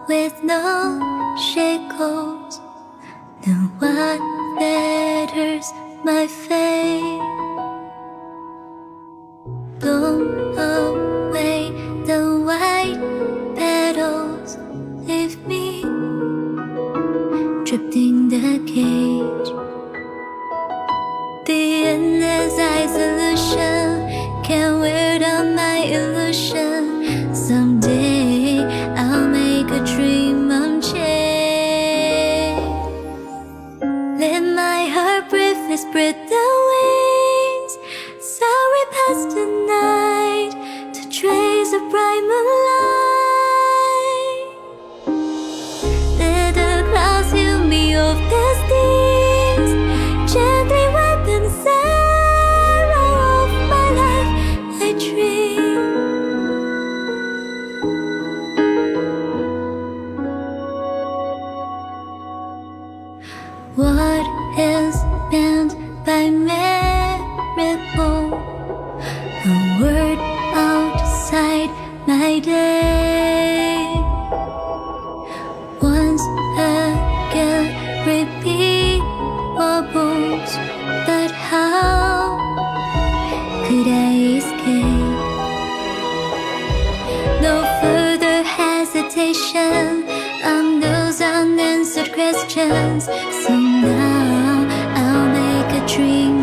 with no shackles, no one fetters my fate. Blow away the white petals, leave me trapped in the cage. The end is isolation, can't wear down my illusion. Someday I'll make a dream unchained. Let my heart briefly spread the wings, sorry past the night, to trace a bright moonlight. Let the clouds heal me of their stings, gently wipe the sorrow of my life I dream. What is meant by miracle? A word outside my day. Once again repeat wobbles, but how could I escape? No further hesitation on those unanswered questions. So now I'll make a dream